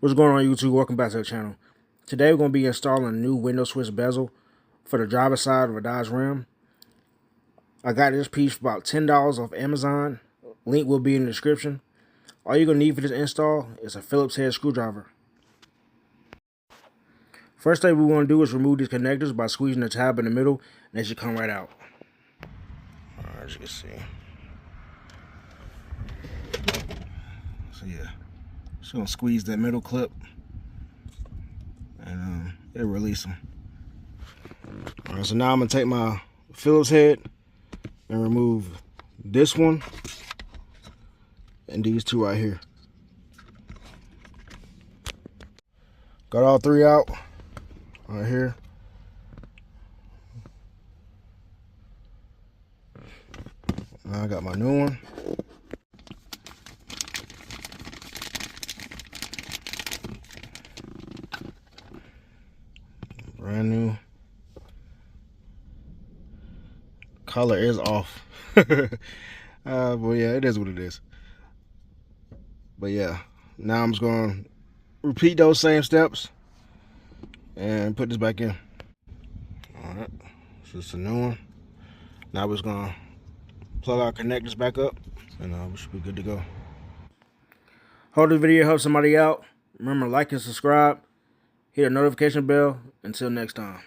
What's going on, YouTube? Welcome back to the channel. Today we're going to be installing a new window switch bezel for the driver's side of a Dodge Ram. I got this piece for about $10 off Amazon. Link will be in the description. All you're going to need for this install is a Phillips head screwdriver. First thing we want to do is remove these connectors by squeezing the tab in the middle, and they should come right out. Alright, as you can see. So yeah, just going to squeeze that middle clip and it'll release them. Alright, so now I'm going to take my Phillips head and remove this one and these two right here. Got all three out right here. Now I got my new one. Brand new. Color is off. But yeah, it is what it is. But yeah, now I'm just going to repeat those same steps and put this back in. Alright, so it's a new one. Now we're just going to plug our connectors back up and we should be good to go. Hope this video helps somebody out. Remember, like and subscribe. Hit the notification bell. Until next time.